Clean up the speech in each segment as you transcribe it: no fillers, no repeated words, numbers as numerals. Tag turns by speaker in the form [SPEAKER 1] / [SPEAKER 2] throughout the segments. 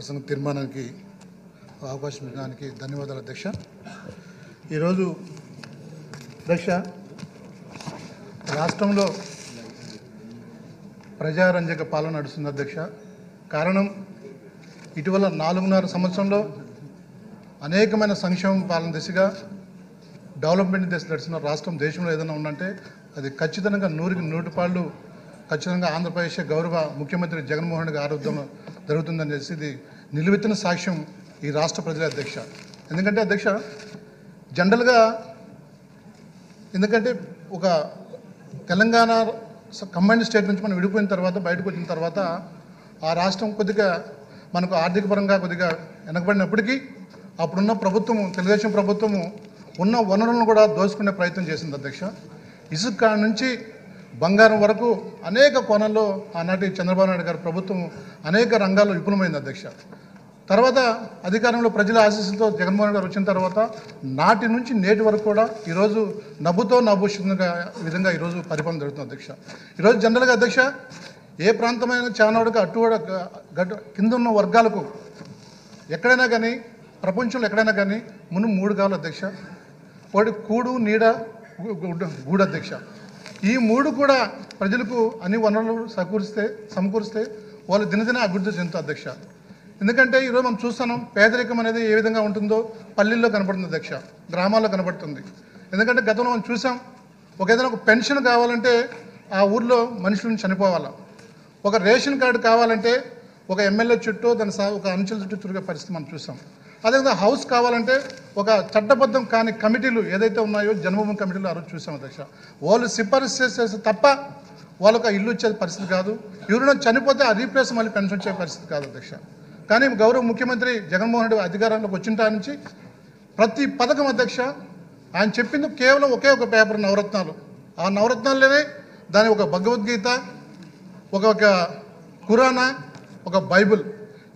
[SPEAKER 1] ప్రసంగ తీర్మానానికి అవకాశం ఇవ్వడానికి ధన్యవాదాలు అధ్యక్ష. ఈరోజు అధ్యక్ష రాష్ట్రంలో ప్రజారంజక పాలన నడుస్తుంది అధ్యక్ష. కారణం ఇటీవల 4.5 సంవత్సరంలో అనేకమైన సంక్షేమ పాలన దిశగా డెవలప్మెంట్ దిశ నడుస్తున్న రాష్ట్రం దేశంలో ఏదైనా ఉందంటే అది ఖచ్చితంగా 100కి 100 పాళ్ళు ఖచ్చితంగా ఆంధ్రప్రదేశ్ గౌరవ ముఖ్యమంత్రి జగన్మోహన్ రెడ్డి ఆరోగ్యం జరుగుతుందని చెప్పి ఇది నిలువెత్తిన సాక్ష్యం ఈ రాష్ట్ర ప్రజల అధ్యక్ష. ఎందుకంటే అధ్యక్ష జనరల్గా ఎందుకంటే ఒక తెలంగాణ కంబైన్డ్ స్టేట్ నుంచి మనం విడిపోయిన తర్వాత బయటకు వచ్చిన తర్వాత ఆ రాష్ట్రం కొద్దిగా మనకు ఆర్థిక పరంగా కొద్దిగా వెనకబడినప్పటికీ అప్పుడున్న ప్రభుత్వము తెలుగుదేశం ప్రభుత్వము ఉన్న వనరులను కూడా దోచుకునే ప్రయత్నం చేసింది అధ్యక్ష. ఇసుక నుంచి బంగారం వరకు అనేక కోణాల్లో ఆనాటి చంద్రబాబు నాయుడు గారి ప్రభుత్వం అనేక రంగాల్లో విపులమైంది అధ్యక్ష. తర్వాత అధికారంలో ప్రజల ఆశీస్సులతో జగన్మోహన్ గారు వచ్చిన తర్వాత నాటి నుంచి నేటి వరకు కూడా ఈరోజు నవ్వుతో నవ్వుషంగా విధంగా ఈరోజు పరిపాలన జరుగుతుంది అధ్యక్ష. ఈరోజు జనరల్గా అధ్యక్ష ఏ ప్రాంతమైన చానాడుగా అటు కింద ఉన్న వర్గాలకు ఎక్కడైనా కానీ ప్రపంచంలో ఎక్కడైనా కానీ ముందు 3 కావాలి అధ్యక్ష. ఒకటి కూడు నీడ గూడు అధ్యక్ష. ఈ 3 కూడా ప్రజలకు అన్ని వనరులు సమకూరిస్తే వాళ్ళు దినదిన అభివృద్ధి చెందుతారు అధ్యక్ష. ఎందుకంటే ఈరోజు మనం చూస్తున్నాం పేదరికం అనేది ఏ విధంగా ఉంటుందో పల్లెల్లో కనబడుతుంది అధ్యక్ష, గ్రామాల్లో కనబడుతుంది. ఎందుకంటే గతంలో మనం చూసాం ఏదైనా ఒక పెన్షన్ కావాలంటే ఆ ఊర్లో మనుషులను చనిపోవాలా, ఒక రేషన్ కార్డు కావాలంటే ఒక ఎమ్మెల్యే చుట్టూ ఒక అంచెల చుట్టూ తిరిగే పరిస్థితి మనం చూసాం. అదేవిధంగా హౌస్ కావాలంటే ఒక చట్టబద్ధం కాని కమిటీలు ఏదైతే ఉన్నాయో జన్మభూమి కమిటీలు ఆ రోజు చూసాం అధ్యక్ష. వాళ్ళు సిఫారసు చేసే తప్ప వాళ్ళకు ఇల్లు ఇచ్చే పరిస్థితి కాదు, ఎవరైనా చనిపోతే ఆ రీప్లేస్ మళ్ళీ పెన్షన్ వచ్చే పరిస్థితి కాదు అధ్యక్ష. కానీ గౌరవ ముఖ్యమంత్రి జగన్మోహన్ రెడ్డి అధికారంలోకి వచ్చిన నుంచి ప్రతి పథకం అధ్యక్ష ఆయన చెప్పింది కేవలం ఒకే ఒక పేపర్ నవరత్నాలు. ఆ నవరత్నాల్లోనే దాని ఒక భగవద్గీత, ఒక ఖురానా, ఒక బైబిల్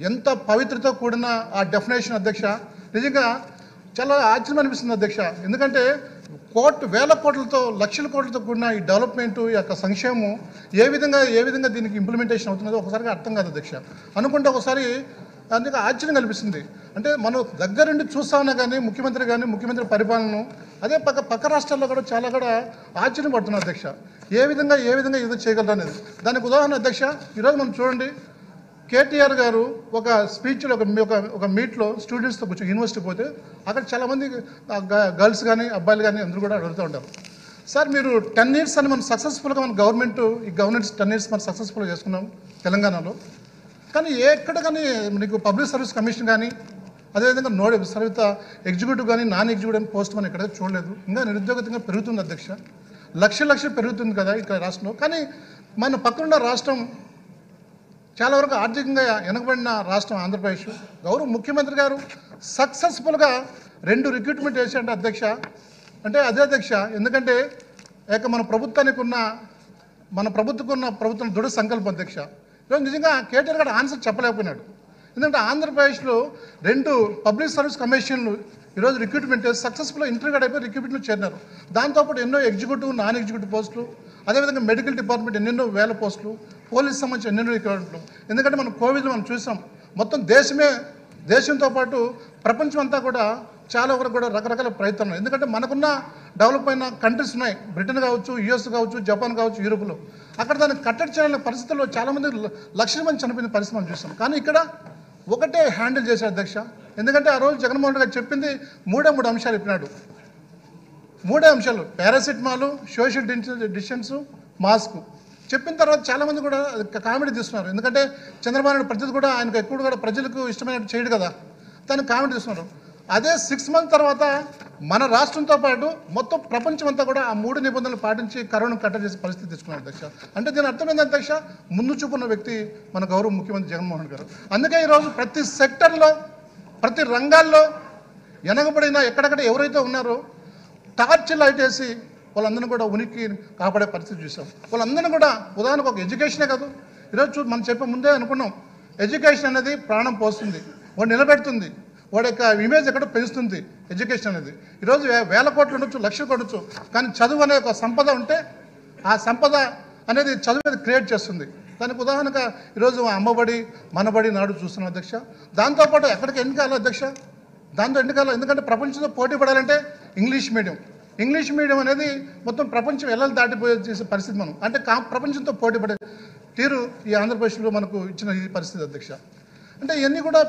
[SPEAKER 1] ఎంత పవిత్రతో కూడిన ఆ డెఫినేషన్ అధ్యక్ష నిజంగా చాలా ఆశ్చర్యం అనిపిస్తుంది అధ్యక్ష. ఎందుకంటే వేల కోట్లతో లక్షల కోట్లతో కూడిన ఈ డెవలప్మెంట్ ఈ యొక్క సంక్షేమం ఏ విధంగా దీనికి ఇంప్లిమెంటేషన్ అవుతున్నదో ఒకసారిగా అర్థం కాదు అధ్యక్ష. అనుకుంటే ఒకసారి అందుకే ఆశ్చర్యం కనిపిస్తుంది. అంటే మనం దగ్గరుండి చూస్తా ఉన్నా కానీ ముఖ్యమంత్రి పరిపాలనను అదే పక్క రాష్ట్రాల్లో కూడా చాలా కూడా ఆశ్చర్యం పడుతున్నాం అధ్యక్ష. ఏ విధంగా ఏదో చేయగలరు అనేది దానికి ఉదాహరణ అధ్యక్ష. ఈరోజు మనం చూడండి కేటీఆర్ గారు ఒక స్పీచ్లో ఒక మీట్లో స్టూడెంట్స్తో కూర్చొని యూనివర్సిటీకి పోతే అక్కడ చాలామంది గర్ల్స్ కానీ అబ్బాయిలు కానీ అందరూ కూడా అడుగుతూ ఉంటారు, సార్ మీరు 10 years అని మనం సక్సెస్ఫుల్గా మన గవర్నెన్స్ 10 years మనం సక్సెస్ఫుల్గా చేసుకున్నాం తెలంగాణలో. కానీ ఎక్కడ కానీ మీకు పబ్లిక్ సర్వీస్ కమిషన్ కానీ అదేవిధంగా సర్వీత ఎగ్జిక్యూటివ్ కానీ నాన్ ఎగ్జిక్యూటివ్ పోస్ట్ మనం ఎక్కడ చూడలేదు. ఇంకా నిరుద్యోగతంగా పెరుగుతుంది అధ్యక్ష, లక్షలు పెరుగుతుంది కదా ఇక్కడ రాష్ట్రంలో. కానీ మన పక్కనున్న రాష్ట్రం చాలా వరకు ఆర్థికంగా వెనకబడిన రాష్ట్రం ఆంధ్రప్రదేశ్. గౌరవ ముఖ్యమంత్రి గారు సక్సెస్ఫుల్గా 2 రిక్రూట్మెంట్ చేశారంటే అధ్యక్ష. అంటే అదే అధ్యక్ష, ఎందుకంటే మన ప్రభుత్వం దృఢ సంకల్పం అధ్యక్ష. ఈరోజు నిజంగా కేటీఆర్ గారు ఆన్సర్ చెప్పలేకపోయినాడు. ఎందుకంటే ఆంధ్రప్రదేశ్లో 2 పబ్లిక్ సర్వీస్ కమిషన్లు ఈరోజు రిక్రూట్మెంట్ సక్సెస్ఫుల్గా ఇంటర్వ్యూ అయిపోయి రిక్రూట్మెంట్లో చేరినారు. దాంతోపాటు ఎన్నో ఎగ్జిక్యూటివ్ నాన్ ఎగ్జిక్యూటివ్ పోస్టులు, అదేవిధంగా మెడికల్ డిపార్ట్మెంట్ ఎన్నెన్నో వేల పోస్టులు, పోలీస్ సంబంధించి ఎన్నెన్నో రిక్రూట్మెంట్లు. ఎందుకంటే మనం కోవిడ్లో మనం చూసాం మొత్తం దేశంతో పాటు ప్రపంచం అంతా కూడా చాలా వరకు కూడా రకరకాల ప్రయత్నాలు. ఎందుకంటే మనకున్న డెవలప్ అయిన కంట్రీస్ ఉన్నాయి, బ్రిటన్ కావచ్చు, యుఎస్ కావచ్చు, జపాన్ కావచ్చు, యూరోప్లో. అక్కడ దాన్ని కట్టడి చేయాలనే పరిస్థితుల్లో చాలామంది లక్షల మంది చనిపోయిన పరిస్థితి మనం చూసాం. కానీ ఇక్కడ ఒకటే హ్యాండిల్ చేశారు అధ్యక్ష. ఎందుకంటే ఆ రోజు జగన్మోహన్ రెడ్డి గారు చెప్పింది 3 అంశాలు చెప్పినాడు. 3 అంశాలు పారాసిటమాల్, సోషల్ డిస్టెన్స్, మాస్క్ చెప్పిన తర్వాత చాలామంది కూడా కామెడీ తీస్తున్నారు. ఎందుకంటే చంద్రబాబు నాయుడు ప్రజలు కూడా ఆయనకు ఎక్కువ కూడా ప్రజలకు ఇష్టమైనట్టు చేయడు కదా, దాన్ని కామెడీ తీస్తున్నారు. అదే 6 months తర్వాత మన రాష్ట్రంతో పాటు మొత్తం ప్రపంచం అంతా కూడా ఆ 3 నిబంధనలు పాటించి కరోనాను కట్టడి చేసే పరిస్థితి తీసుకున్నారు అధ్యక్ష. అంటే దీని అర్థమైంది అధ్యక్ష, ముందు చూపున్న వ్యక్తి మన గౌరవ ముఖ్యమంత్రి జగన్మోహన్ గారు. అందుకే ఈరోజు ప్రతి సెక్టర్లో ప్రతి రంగాల్లో వెనకబడిన ఎక్కడెక్కడ ఎవరైతే ఉన్నారో టార్చ్ లైట్ వేసి వాళ్ళందరినీ కూడా ఉనికి కాపాడే పరిస్థితి చూసాం. వాళ్ళందరినీ కూడా ఉదాహరణకు ఒక ఎడ్యుకేషనే కాదు, ఈరోజు మనం చెప్పే ముందే అనుకున్నాం ఎడ్యుకేషన్ అనేది ప్రాణం పోస్తుంది, వాడు నిలబెడుతుంది, వాడి యొక్క ఇమేజ్ ఎక్కడ పెంచుతుంది ఎడ్యుకేషన్ అనేది. ఈరోజు వేల కోట్లు ఉండొచ్చు, లక్షలు కొట్టచ్చు, కానీ చదువు అనే ఒక సంపద ఉంటే ఆ సంపద అనేది చదువు క్రియేట్ చేస్తుంది. దానికి ఉదాహరణగా ఈరోజు అమ్మబడి మనబడి నాడు చూస్తున్నాం అధ్యక్ష. దాంతోపాటు ఎక్కడికి ఎన్నికాలి అధ్యక్ష, దాంతో ఎన్నికాలి, ఎందుకంటే ప్రపంచంతో పోటీ పడాలంటే ఇంగ్లీష్ మీడియం అనేది మొత్తం ప్రపంచం ఎలా దాటిపోయే చేసే పరిస్థితి మనం, అంటే ప్రపంచంతో పోటీ పడే తీరు ఈ ఆంధ్రప్రదేశ్లో మనకు ఇచ్చిన ఈ పరిస్థితి అధ్యక్ష. అంటే ఇవన్నీ కూడా